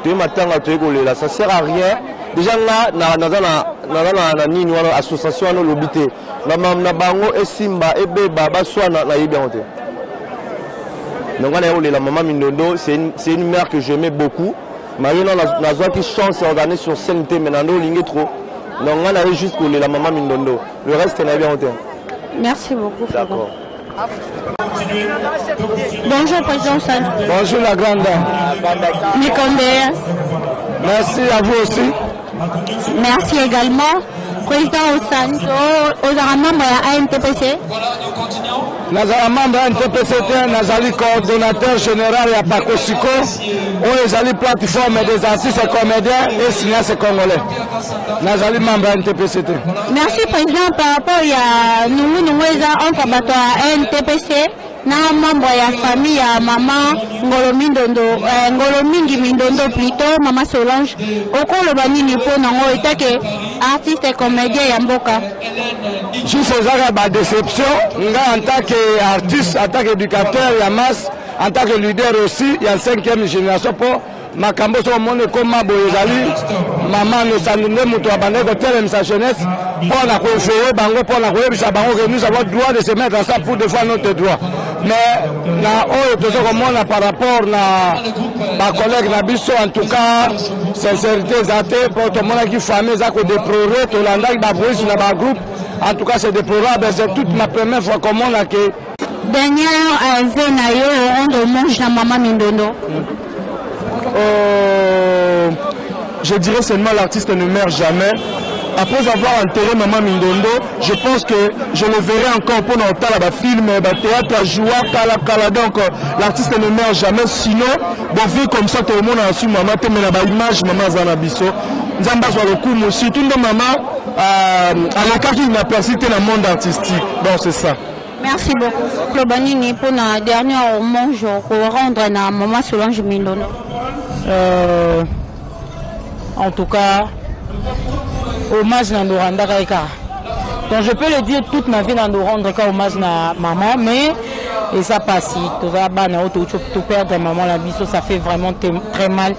tu matanga tu là, ça sert à rien. Déjà là, na nini wana association no lobité. Na bango esimba ebeba baswa na yebionte. Donc on est la maman Mindondo, c'est une mère que j'aimais beaucoup. Marie n'a pas eu chance d'organiser sur CNT mais n'a pas trop. Donc on a juste pour la maman Mindondo. Le reste on a bien entendu. Merci beaucoup. D'accord. Bonjour Président San. Bonjour la grande dame. Merci à vous aussi. Merci également. Président Osanto, aux membres à ANTPC. Nazali membre ya NTPC, nazali coordonnateur général ya Pakosiko, oyo ezali plateforme des artistes et comédiens et cinéastes congolais. Nazali membre ya NTPC. Merci Président par rapport à nous entre bato à NTPC. Na membre ya famille ya maman Ngolo Mindondo, Ngolo Mingi Mindondo plutôt, maman Solange. Oko le bani ni po nango etake artiste et comédien ya mboka. Juste ezaka ba déception, nga en tant qu'artiste, en tant qu'éducateur ya masse, en tant que leader aussi, il y a 5e génération pour makambo so monde comme boyezali maman no sandine muto abane ko telemisa jeunesse pour la conférer bango pour la koyebisa bango que nous avons droit de se mettre en ça pour défendre notre droit. Mais na oyo tozo komona par rapport na ba collègue na biso en tout cas sincérité zate pour tout le monde qui famille za ko déplorer to landa ba police na ba groupe en tout cas c'est déplorable, c'est toute ma première fois comme on a que dernière venayo on mange na maman Mindondo. Je dirais seulement l'artiste ne meurt jamais. Après avoir enterré Maman Mindondo, je pense que je le verrai encore pour notre film, théâtre, joie, kala. Donc l'artiste ne meurt jamais. Sinon, bon, vu comme ça, tout le monde a su Maman, tu mets la image, Maman Zanabiso. Zamba soit le coup, aussi. Tout le Maman, à l'écart qu'il n'a persisté dans le monde artistique. Donc c'est ça. Merci beaucoup. Le Banini pour la dernière hommage pour rendre à Maman Solange Mindondo. En tout cas, hommage à Ndoranda Kaika. Donc je peux le dire toute ma vie dans Ndoranda hommage à maman, mais et ça passe. Tout perdre maman la biso, ça fait vraiment très mal.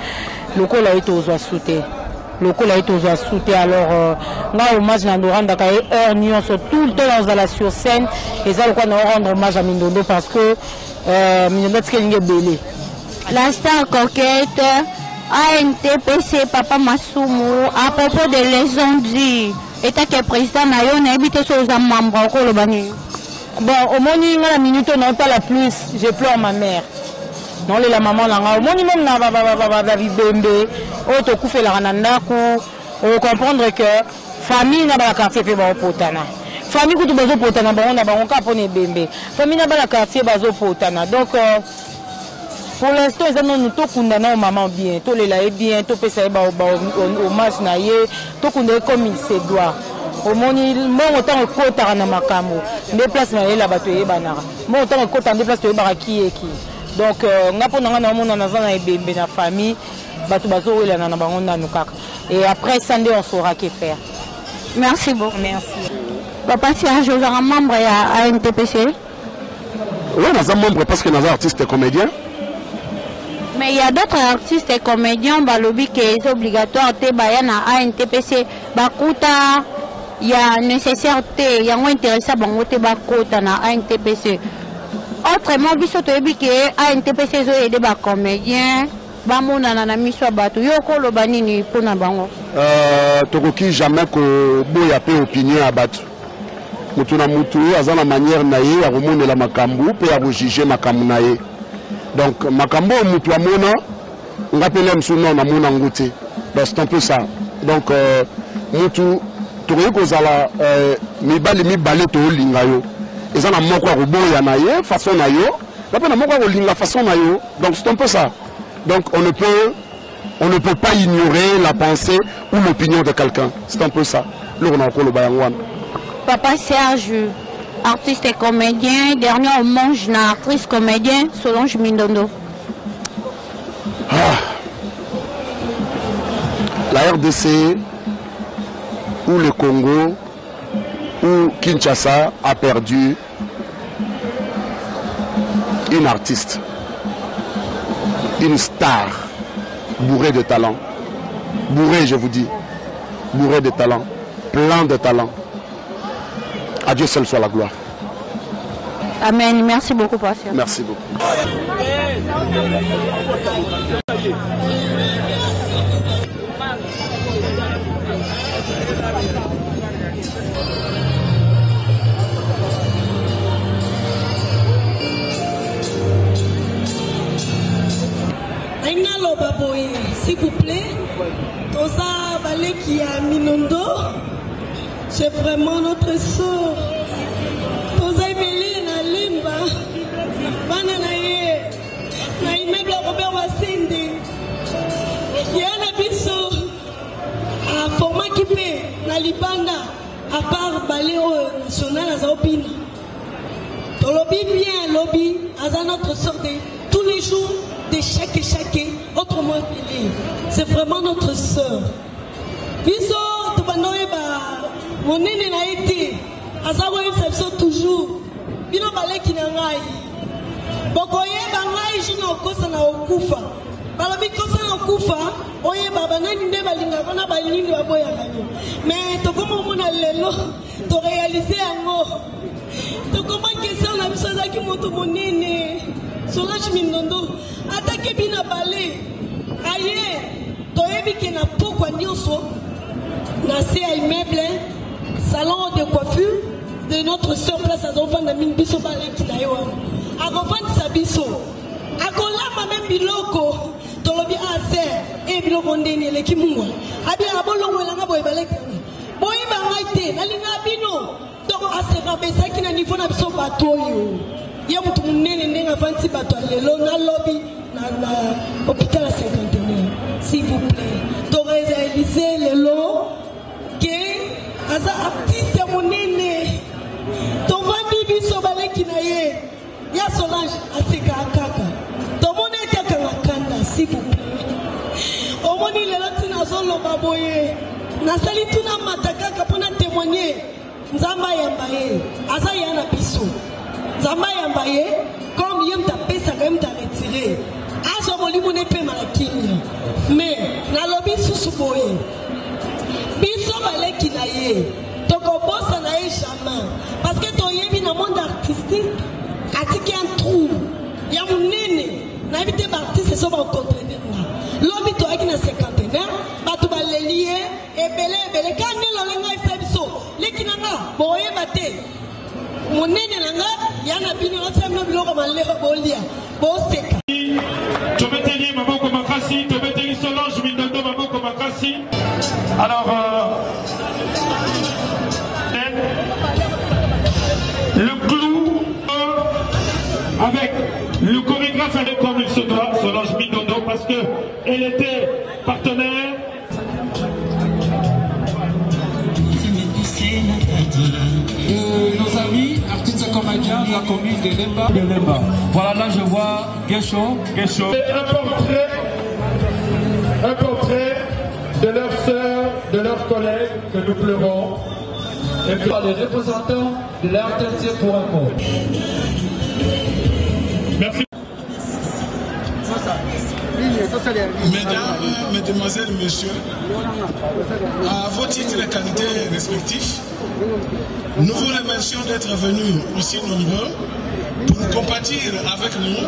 Le col a été aux sauté. Le col a été aux sauté. Alors, on hommage à Ndoranda Kaika, tout le temps dans la sur scène. Et ça, on va rendre hommage à Mindondo parce que Mindondo est belé. La star coquette, ANTPC, Papa Masumu, à propos de l'incendie, état que président Nayo n'a habité sur les membres au Kolobani. Bon, au moment la minute, on n'a pas la plus, je pleure ma mère. Non, la maman, là, au moment même, la vie bébé, au toku fait la ranandaku, on comprendre que famille n'a pas la quartier fait au potana. Famille qui est au potana, on a un cap on est bébé. Famille n'a pas la quartier au potana. Donc, pour l'instant, ils ont tout condamné maman bien, tout les laïcs bien, tout pèse au match naïe, tout condamné comme il se doit. Au moment où autant de côtes à Namakamo, des places naïe la bataille banara. Moi autant de côtes en des places de baraki et qui. Donc, on a pour nous on a un bébé na famille, bateau bateau il y en a un nukak. Et après Sunday on saura que faire. Merci beaucoup. Merci. Papa, tu as un membre à ANTPC? Oui, nous sommes membres parce que nous sommes artistes et comédiens. Mais il y a d'autres artistes et comédiens qui sont obligatoires à ANTPC. Il y a nécessaire, il y a intéressant à ANTPC. Autrement, il y a ANTPC et des comédiens. Tokoki jamais que boya pe opinion à battre. Mutuna mutu azana manière naïe à remonter la makambu pe à juger makambu naïe. Donc makambo mutu amona ngapele msuno na mona nguti. Donc c'est un peu ça. Donc mutu tokoki kozala mibali to linga yo. Ezana moko a boya naïe façon naïe. Ngapena moko a linga façon naïe. Donc c'est un peu ça. Donc on ne peut pas ignorer la pensée ou l'opinion de quelqu'un. C'est un peu ça. Papa Serge, artiste et comédien, dernier hommage à actrice comédien Solange Mindondo. La RDC ou le Congo ou Kinshasa a perdu une artiste, une star bourré de talent. Bourré, je vous dis. Bourré de talent. Plein de talent. À Dieu seul soit la gloire. Amen. Merci beaucoup, pasteur. Merci beaucoup. S'il vous plaît, Tosa Baleki à Minondo, c'est vraiment notre soeur. Tosa Emeli na Limba, Bananaye, na immeuble Robert Wassende, Yana Bisso, à format Kipé, na Libanda, à part Baléo National à Zaopina. Tolobi bien, lobby, à notre soeur de tous les jours. De chaque, autrement appelé. C'est vraiment notre soeur. Biso, mon nene n'a été. Azawa exception toujours. Bino baleki na ngai. Bokoye bangai jino kosa na okufa. Balobi kosa na okufa. Oye baba nani nde balinga kona balingi baboya kanyo. Mais tokoma mona lelo to réaliser yango. Tokoma question na biso zaki moto monene. Solange Mindondo attaqué bina balé aye toyebi ke na pokwa nyonso na se à immeuble salon de coiffure de notre sœur place à enfants na biso balé ki na yo akofandi sabiso akolama même biloko tolobi aser e biloko ndeni eleki mungwa abi abolongo elanga boye balé boye bangaite nalinga bino donc asera besaki na niveau na biso bato yo. Il y a beaucoup de gens qui ont l'hôpital à 51. S'il vous plaît, tu aurais réalisé le lot que les artistes sont nés. Tu vas vivre sur le qui naïe. Il y a Solange à Sekakaka. Tu vas Kanda, s'il vous plaît. Au moins, il est là, tu n'as pas le baboye. Nasali tu n'as pas mataka pour témoigner. Nzamba yambaye. Asa yana biso. Zama yambaye, comme yem ta pesa quand même ta retiré. Azo molimo ne pe malakinya. Mais na lobi susuboye. Biso baleki na ye. Toko bossa na ye jamais. Parce que to yebi na monde artistique, atiki un trou. Ya munene. Na éviter artiste so ba contredire na. Lobi to aki na 50 ans, ba to ba lelie e belé kan ne lo lenga ifebiso. Lekinanga boye bate. Monene nanga yana bino otsemno biloko maleko bolia boseka Tobeteli maboko makasi tobeteli Solange Mindondo maboko makasi. Alors le clou avec le chorégraphe elle est comme il se doit Solange Mindondo parce que elle était partenaire. Nos amis, artistes et comédiens de la commune de Lemba. Voilà, là je vois Gesho. C'est un portrait de leurs sœurs, de leurs collègues que nous pleurons. Et puis les représentants de l'RTNC pour un mot. Merci. Mesdames, Mesdemoiselles, Messieurs, à vos titres et qualités respectifs, nous vous remercions d'être venus aussi nombreux pour compatir avec nous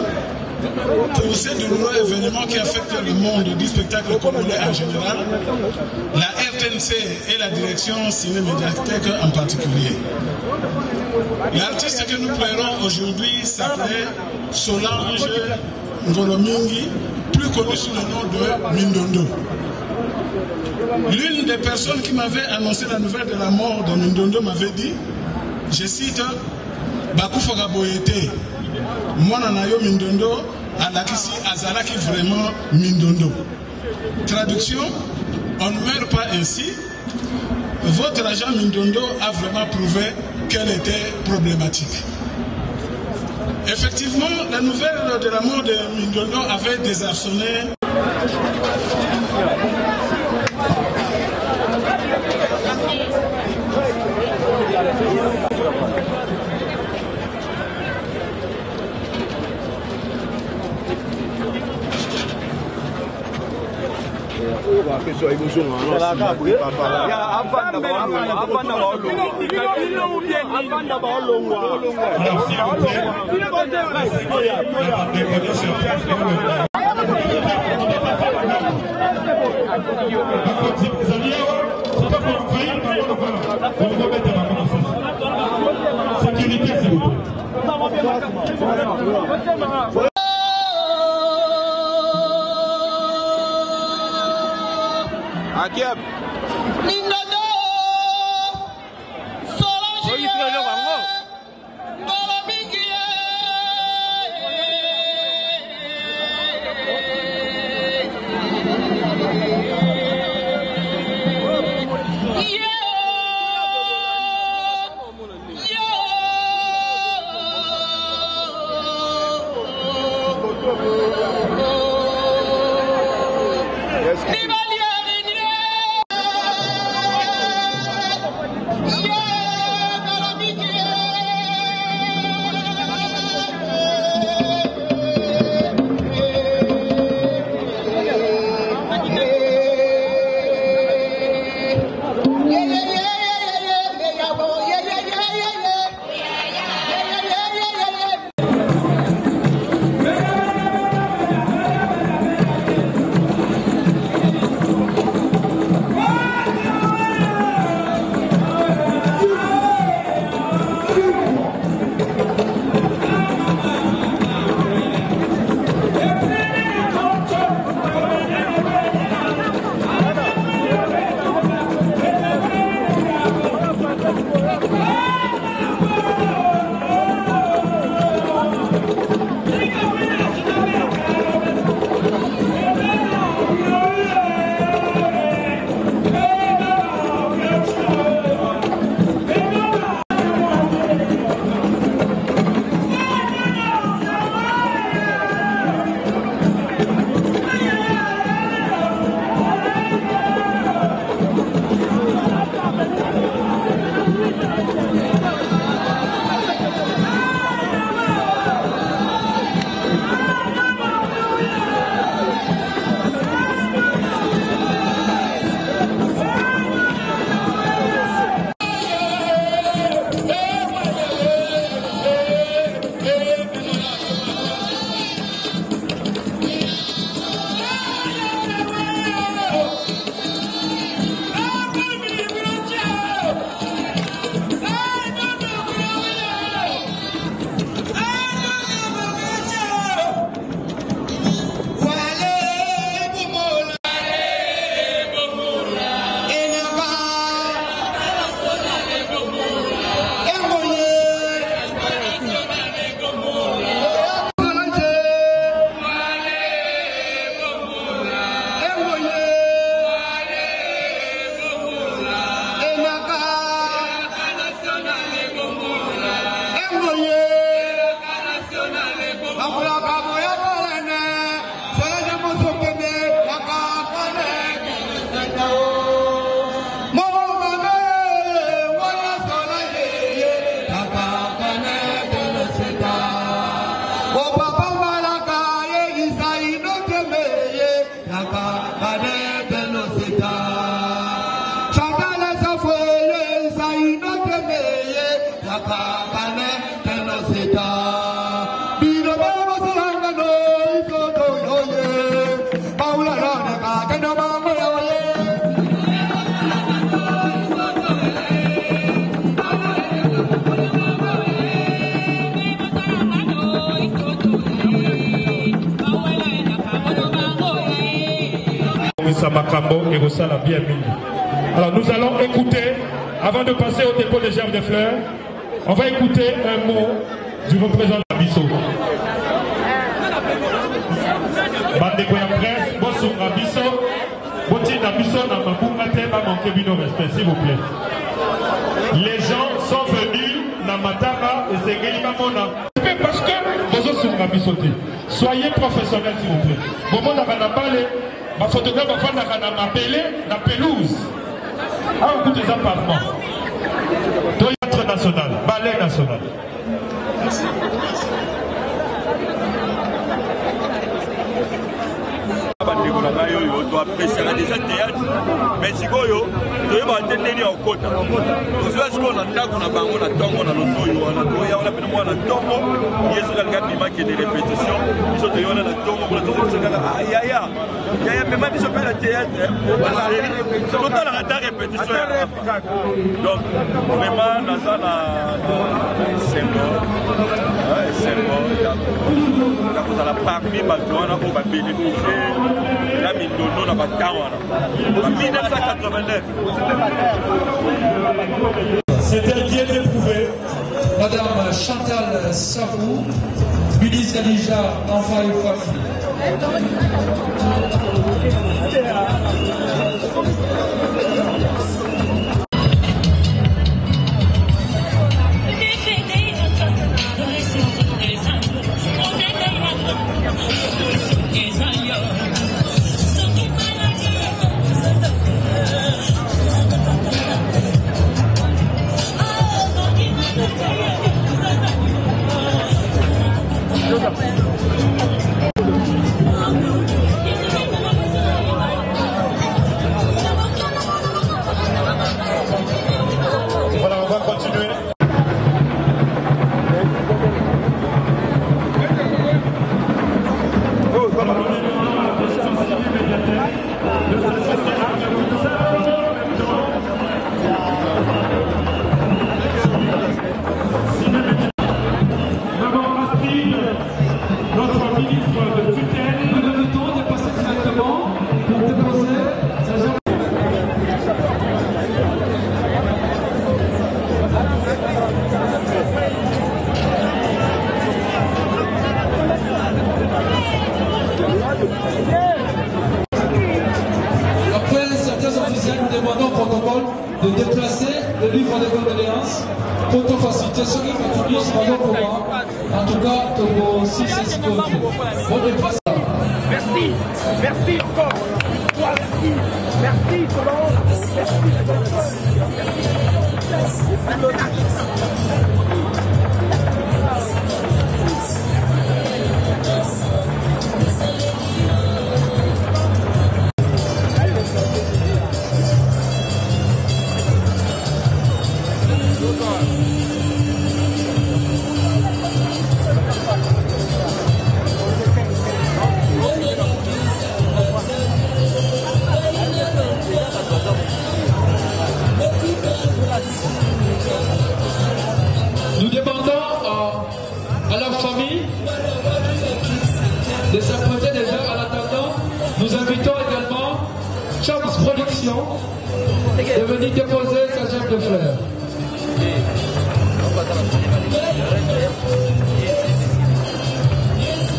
pour ces douloureux événements qui affectent le monde du spectacle congolais en général, la RTNC et la direction cinémédiathèque en particulier. L'artiste que nous pleurons aujourd'hui s'appelait Solange Ngolomingi, plus connu sous le nom de Mindondo. L'une des personnes qui m'avait annoncé la nouvelle de la mort de Mindondo m'avait dit, je cite, Bakufa Boyete, Mwana Nayo Mindondo, Alakisi Azalaki vraiment Mindondo. Traduction, on ne meurt pas ainsi. Votre agent Mindondo a vraiment prouvé qu'elle était problématique. Effectivement, la nouvelle de la mort de Mindondo avait désarçonné. Sécurité, s'il vous plaît. Akiab. Alors nous allons écouter, avant de passer au dépôt des gerbes de fleurs, on va écouter un mot du représentant Rabisso. Bandeko ya presse, bonsoir Rabisso, boti Rabisso na mabunga te ba manquer bino respect s'il vous plaît. Les gens sont venus na Matara et c'est Geli Mamona. Parce que bonsoir Rabisso te. Soyez professionnels s'il vous plaît. Bon na kana parler, ma photographe va faire na kana m'appeler na pelouse. Ah, on goûte des appartements. Théâtre national, ballet national. appréciera déjà théâtre. Mais si vous avez des gens au côté, vous avez ce qu'on a dans la banque, on a tant qu'on a l'auto, on a tout, on a fait moi, on a tant qu'on, il y a ce gars qui est des répétitions, ils sont des gens à la tombe, on a tout ce gars, aïe aïe aïe, mais même si on fait la théâtre, c'est total à la répétition. Donc, vraiment, dans c'est bon, vous allez parmi les gens qui vont bénéficier la Mindono dans votre temps. En 1989. C'est elle qui est éprouvée. Madame Chantal Sarrou, ministre Alija, enfants et famille. Voilà, on va continuer. Notre ministre de tutelle, nous devons dépasser directement pour déposer sa jambe. Après certains officiels, nous demandons au protocole de déplacer le livre de condoléances pour te faciliter ceux qui utilisent pendant pour moi. En tout cas, de vos 6 et 6 bon déplacement. Merci, merci encore. Merci, merci Colombe. Nous demandons à la famille de s'apprêter déjà en attendant. Nous invitons également Champs Production de venir déposer sa gerbe de fleurs.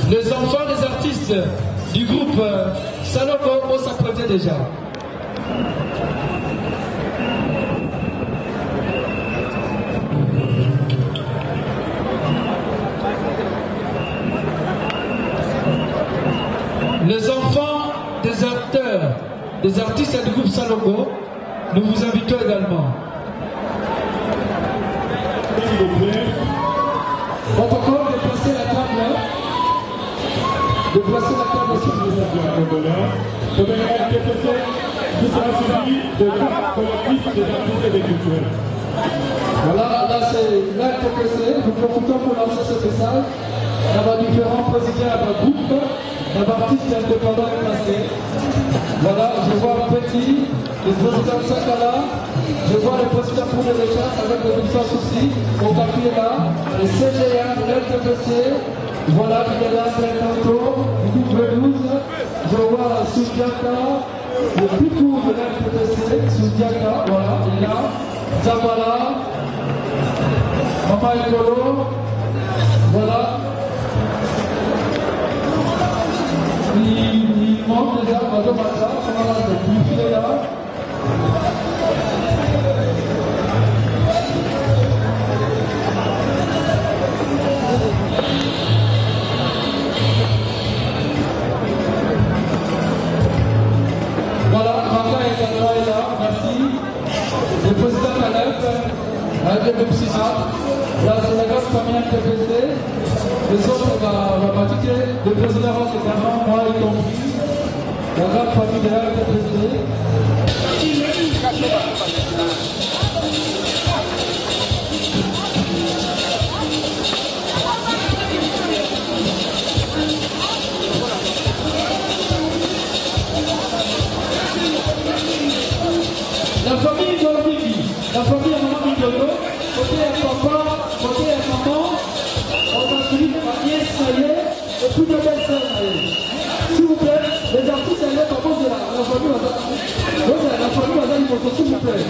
Les enfants des artistes du groupe Saloko vont s'apprêter déjà. Les enfants des acteurs, des artistes du groupe Saloko, nous vous invitons également. S'il vous plaît. Protocole de placer la table. De placer la table sur les Qui sera suivi de collectif des artistes et des culturels. Voilà, là c'est l'RTPC. Nous profitons pour lancer ce message. Il y a différents présidents à la groupe. Artistes indépendants et placés. Voilà, je vois Petit, le président Sakala, je vois le président pour les recherches avec le ministre Souci, au papier là, le CGA, l'RTPC, voilà, il est là, tantôt, du groupe 12, je vois Soudiaka, le plus court de l'RTPC, Soudiaka, voilà, il est là, Zabala, Maman Ekolo, voilà. Il manque déjà Mado Mata, on a le plus là. Voilà, Mata est là, merci. Le président Caleb, avec le psychiatre, la sénégale famille TPC, les autres va pratiquer, le président également, moi y compris. La grande famille de l'art est présidée. La famille Dolbiki, la famille à maman Mindolo, côté à papa, côté à maman, on va suivre ma nièce Naye et puis de belles sœurs Naye. S'il vous plaît, les artistes Naye, papa, c'est la famille Wazali. La famille Wazali, s'il vous plaît.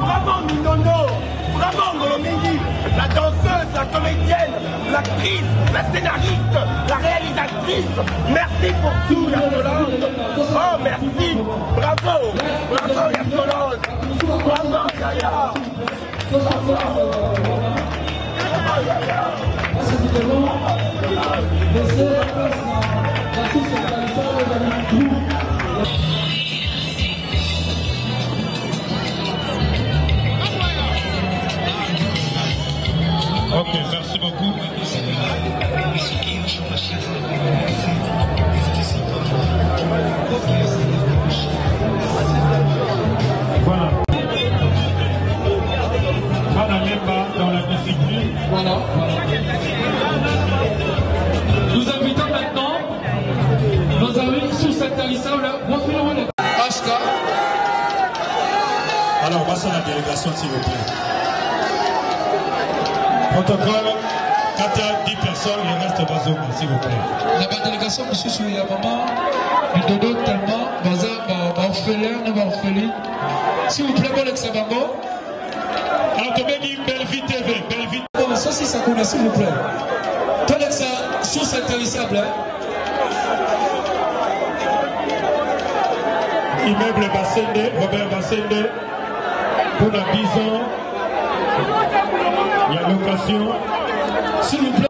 Bravo Minondo, bravo Ngolomingi, la danseuse, la comédienne, l'actrice, la scénariste, la réalisatrice. Merci pour tout, Yasolande. Oh, merci. Bravo, bravo Yasolande. Bravo Yaya. Ok, merci beaucoup. Voilà. On n'allait pas dans la discipline. Voilà. Nous invitons maintenant nos amis sous cette talissable. HK. Alors, on passe à la délégation, s'il vous plaît. Protocole, quand il y a 10 personnes, il reste Bazoum, s'il vous plaît. La délégation, monsieur, sur la maman, du dodo tellement, orphelin, s'il vous plaît, bon l'exabango. Alors, tu m'as dit Belleville TV, Belleville. Bon, ça, si ça connaît, s'il vous plaît. Toi, l'exa, sous cette talissable, Immeuble Bassende, Robert Bassende, pour la 10 ans. Il y a location. S'il vous plaît.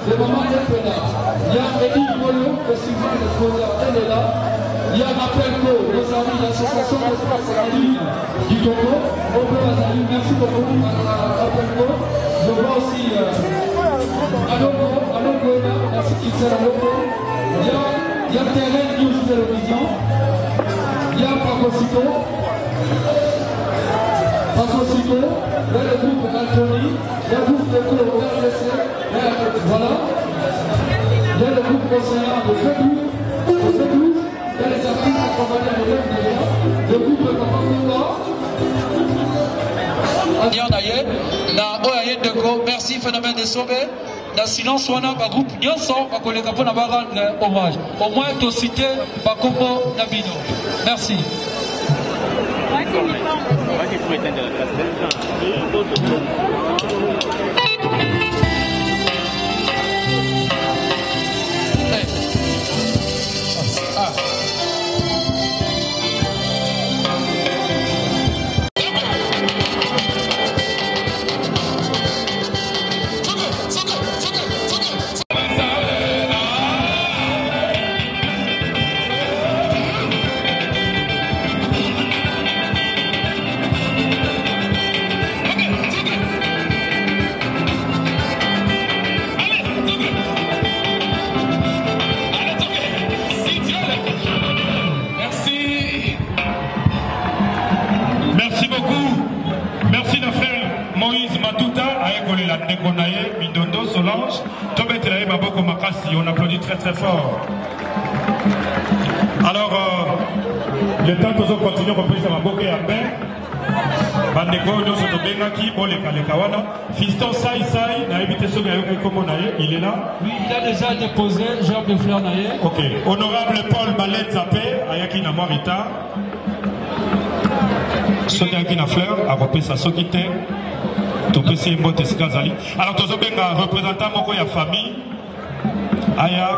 Le moment est là. Il y a Eddie Molo, le suivi de l'exposant, elle est là. Il y a Rapelco, nos amis, l'association de presse en ligne du Congo. Merci beaucoup à Rapelco. Je vois aussi Alongo, merci qu'il s'est Alongo. Il y a Terrain News Télévision. Il y a Pacosito. Il y a le groupe Anthony, il y a le groupe Eco RDC, voilà. Il y a le groupe Océan de Fédou, il y a les artistes accompagnés de l'œuvre déjà, le groupe Papa. Merci Phénomène de Sauvé. Dans silence, on a un groupe Nyonso, on collègue pour rendre hommage. Au moins, tu cité Bakombo Nabino. Merci. On applaudit très très fort. Alors, le temps que nous continuons, on peut se faire à paix. Fiston Sai Sai, il est là. Oui, il a déjà déposé Georges de Fleur Naye. Ok. Honorable Paul Ballet Zappé, Ayaki Namorita. Soki na Fleur, a repris sa Sokite. Topesi Mbote Skazali. Alors, tous les représentants de la famille. Aya,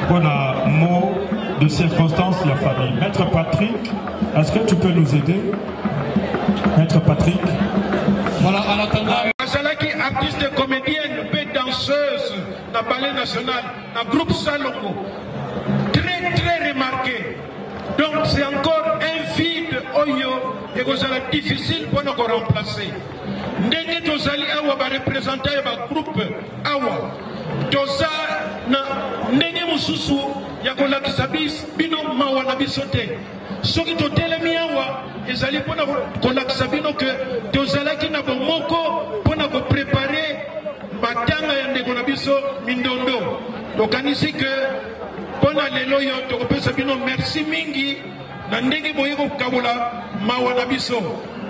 on a mot de circonstance de la famille. Maître Patrick, est-ce que tu peux nous aider? Maître Patrick. Voilà, en attendant. Azalaki, artiste comédienne, danseuse, dans le ballet national, dans le groupe Salongo. Très, très remarqué. Donc, c'est encore un vide, Oyo, et que ça va difficile pour nous remplacer. Ndenge Tozali Awa va représenter le groupe Awa. Toza na ndenge mususu ya kolakisa bino mawa na biso te soki totelemi awa ezali mpona kolakisa bino ke tozalaki na bomoko mpona koprepare matanga ya ndeko na biso mindondo tokanisi ke mpona lelo oyo tokopesa bino merci mingi na ndenge boye kokabola mawa na biso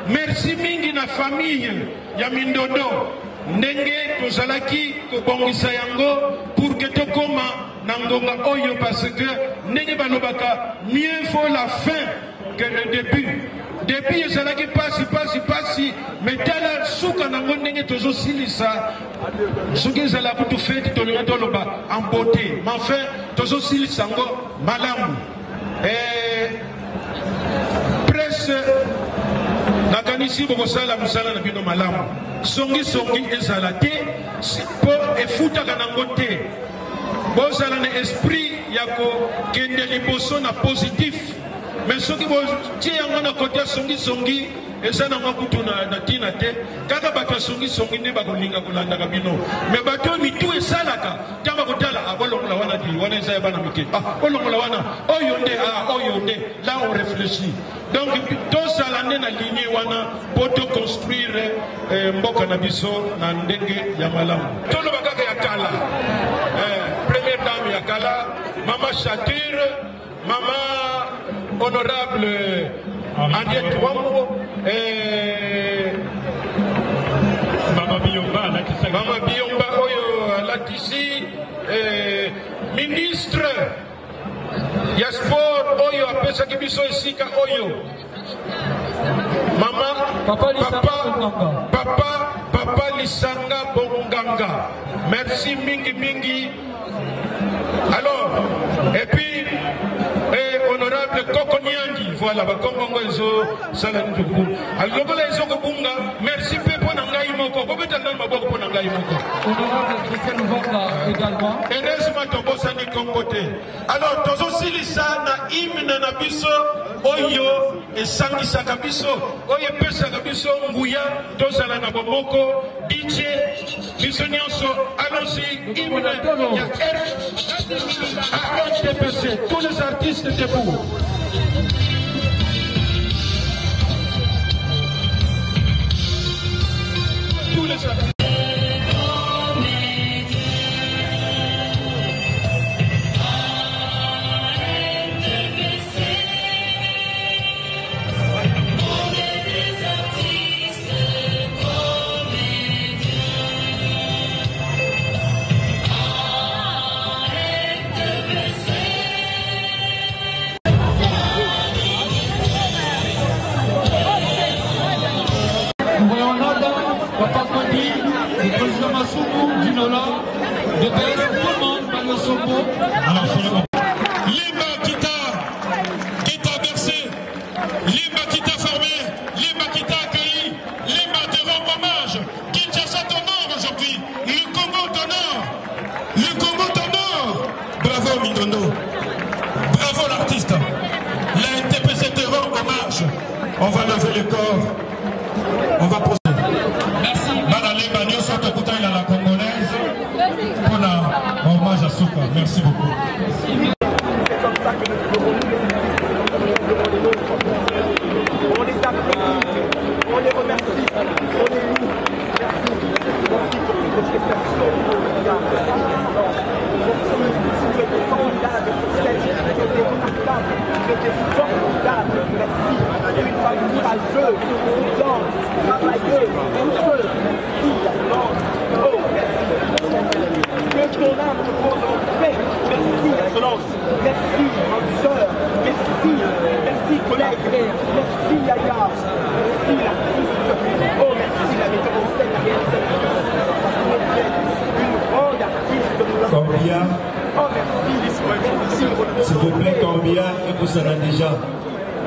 merci mingi na famille ya mindondo ndenge tozalaki kobongisa yango pour que tokoma na ngonga oyo parce que ndenge balobaka mieux vaut la fin que le début. Depuis ezalaki pasi mais tala suka nango ndenge tozosilisa soki ezala kutu feti tolinga toloba en beauté mais enfin tozosilisa yango malamu presse nakanisi bokosala mosala na bino malamu songi ezala te po efutaka nango te bozala na esprit ya kokende liboso na positif mais soki botie yango na kote ya songi eza nango kutu na ntina te kaka bato ya songi nde bakolinga kolandaka bino mais bato oyo mitu esalaka ntango bakotala bolongola wana di wana eza ya bana mike bolongola wana oyo nde là on réfléchit donc tozala nde na ligne wana po toconstruire mboka na biso na ndenge ya malamu toloba kaka ya kala première dame ya kala mama Chature mama honorable Aniette Wambo Mama Biomba oyo alatisi ministre ya sport oyo apesaki biso esika oyo papa Lisanga Bonganga merci mingi alors et puis honorable Koko Nyangi voilà bakongo ezo sala ndugu alokola ezo kubunga merci pe pona ngai moko bobeta ndani maboko pona ngai moko honorable Christian Vonga également heureusement tobosa ni Congo te. Alors, tozosi lisa na hymne na biso, oyo, et sangisa kabiso, oyo pesa kabiso, nguya, tozala na bomoko, DJ, biso nyonso, allons-y, hymne, ya RTPC, tous les artistes debout. Tous les artistes. Limba qui t'a bercé, Limba qui t'a formé, Limba qui t'a accueilli, Limba te rend hommage. Kinshasa t'honore aujourd'hui, le Congo t'honore, le Congo t'honore. Bravo Mindondo, bravo l'artiste. La NTPC te rend hommage. On va lever le corps, on va poser. Merci. Limba Nyoso Tokuta il a la congolaise pour la hommage à Souka. Merci beaucoup. C'est comme ça que nous devons on les applaudit, on les remercie, on les loue. Merci. Merci pour toutes les prestations. Vous êtes formidables sur scène, vous êtes remarquables, vous êtes formidables. Merci. Une femme courageuse, prudente, travailleuse, heureuse. Merci à l'ange. Oh, merci. Que ton âme repose en paix. Merci à Solange. Merci, ma soeur. Merci, merci, collègue. Merci, Yaya. Merci, l'artiste. Oh, merci, la méthode en scène, la réalisatrice. Une grande artiste. Combien? Oh, merci. Merci. S'il vous plaît, combien et vous serez déjà?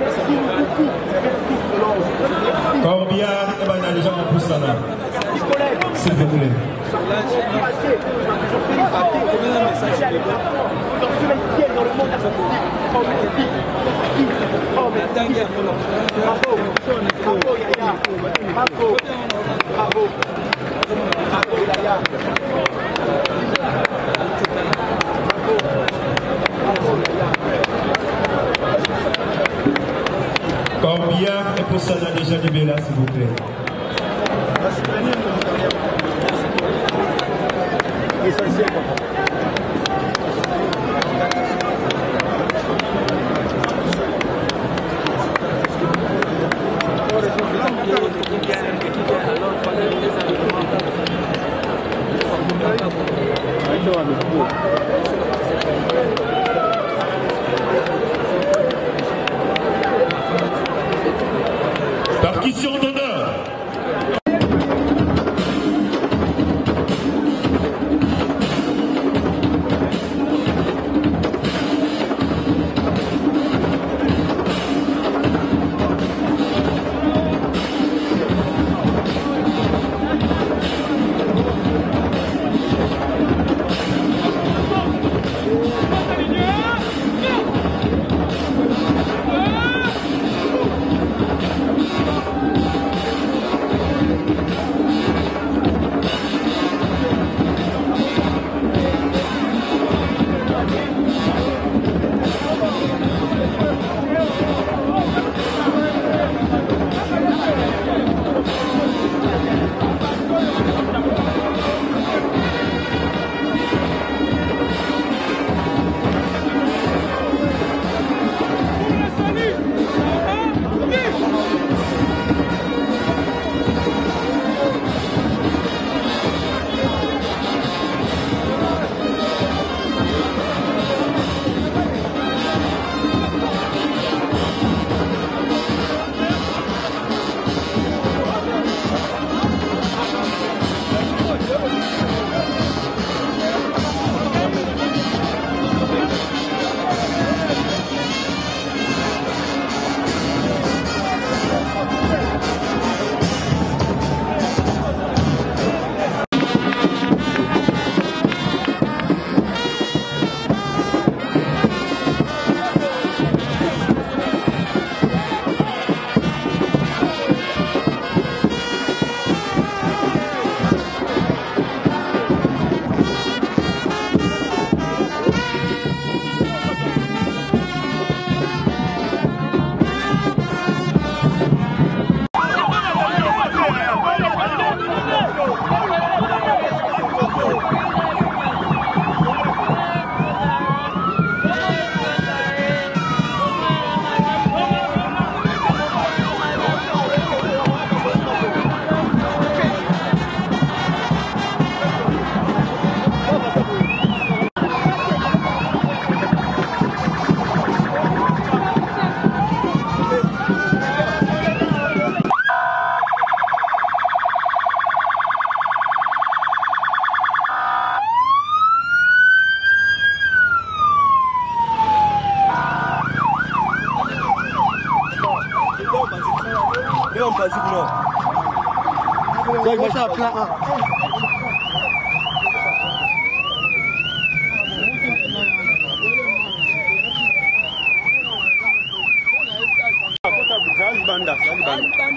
Merci beaucoup. Merci, Solange. Merci. Combien et vous serez déjà en Poussana? Merci, collègue. S'il vous plaît. Dans ce métier, dans le monde artistique. Oh, merci. Oh, merci. Bravo. Bravo, Yaya. Bravo. Bravo. Bravo, Yaya. Bravo. Bravo, Yaya. Combien et pour ça déjà du Béla, s'il vous plaît? Partition d'honneur.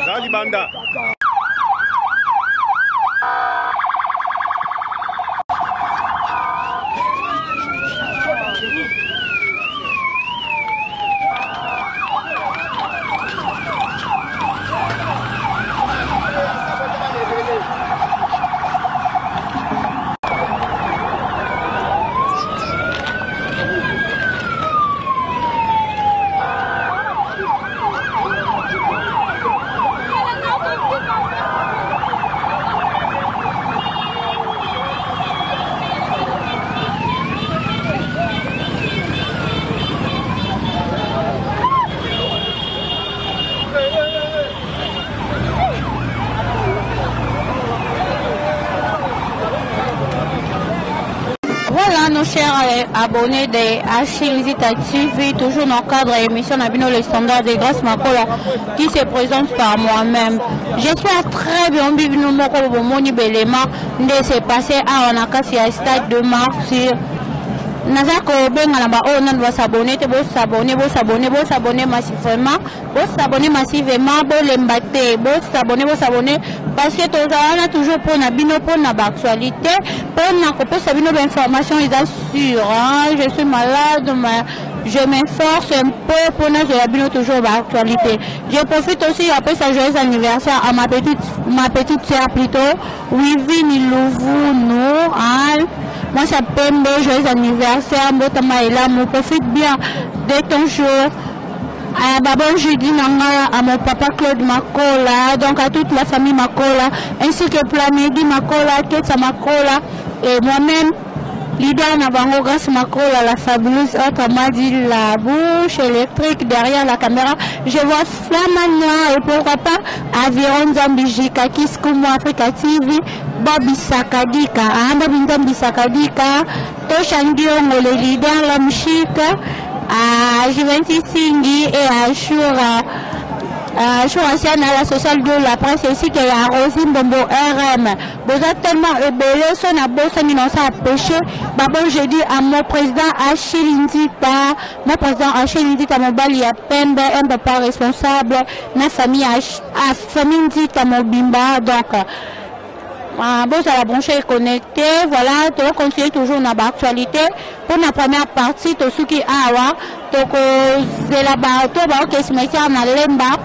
Zalibanda. Voilà nos chers abonnés de Achille Zita TV, toujours dans le cadre de l'émission Nabino le standard de Grâce Makola qui se présente par moi-même. J'espère très bien que nous de se passer à Onakasi à stade de mars sur Nazako Benga on doit s'abonner, s'abonner massivement, s'abonner parce que tout ça toujours pour Nabino pour l'actualité, pour Sabino d'informations, ils assurent. Je suis malade, mais je m'efforce un peu pour Nabino toujours l'actualité. Je profite aussi après sa joyeux anniversaire à ma petite sœur plutôt, Wivini Louvounou. Moi, ça peut me joyeux anniversaire, Mbotamaïla, me profite bien de ton jour. Bon jeudi à mon papa Claude Makola, donc à toute la famille Makola, ainsi que Plamedi Makola, Ketsa Makola, et moi-même, leader Nabango Grâce Makola, la fabuleuse autre m'a dit la bouche électrique derrière la caméra. Je vois Flamania et pourquoi pas Aviron Zambijika, Kiskumo Africa TV, Bobby Sakadika, Bobby Zambi Sakadika, Toshangio, le leader, l'homme chic, à Juventus Singhi et à Shura ancienne à la sociale de la presse ainsi que à Rosine Bombo RM. Vous êtes tellement ébélé, son abosse minonça à péché. Bon, je dis à mon président Achille Nzita, mon bali à Pembe, un papa responsable, ma famille Nzita, mon bimba, donc. Bon, ça la branche est connectée, voilà, tu vas continuer toujours dans l'actualité. Pour la première partie, tu as qui awa, donc c'est là-bas, tu vas ok, se mettre en lemba,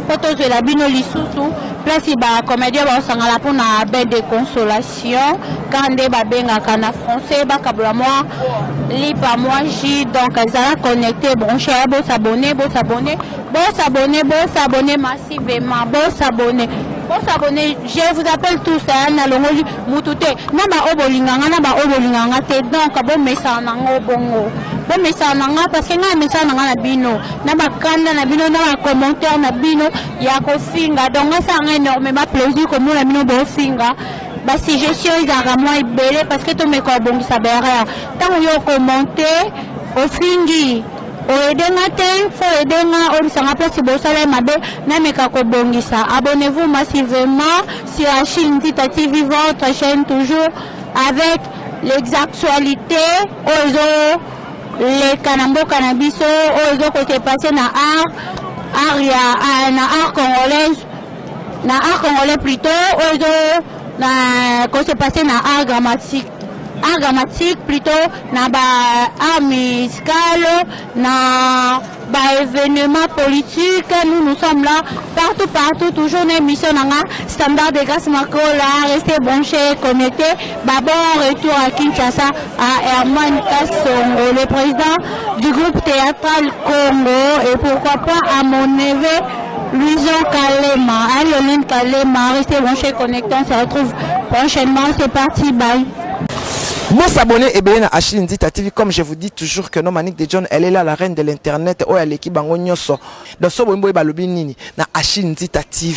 photo de la bino lisusu, place il va comédien va s'en pour na baie de consolation, quand des babenga kana français, bakabla moi, li pas moi j, donc ça la connecté, branché, bon s'abonner massivement, bon s'abonner. Je vous appelle tous à Nalongoli Mutute. Naba Obolinganga, donc bon message bongo. Bon message parce que na message na bino. Naba kanda na bino, na commentaire na bino, ya ko singa. Donc ça a énormément plaisir comme nous la bino bo singa. Bah si je suis à moi belé parce que tout mes bon ça berra. Tant yo commenter au fingi. Abonnez-vous massivement sur Achille Nzita TV, votre chaîne toujours avec les actualités, les canambo cannabiso, aux côté passé na art congolais plutôt, quand c'est passé na art grammatique plutôt na art musical na événement politique. Nous sommes là partout toujours une émission standard de Grâce Makola. Restez branchés, connectés. Bon retour à Kinshasa à Herman Kassongo, le président du groupe théâtral Congo, et pourquoi pas à mon neveu Luison Kalema, à Lionel Kalema. Restez branchés, connectés. On se retrouve prochainement. C'est parti, bye. Bon s'abonner et bien à Achille Nzita TV, comme je vous dis toujours que non Manique de John, elle est là la reine de l'internet, oh elle est qui bango nyoso. Dans ce bon boy balobi nini na Achille Nzita TV.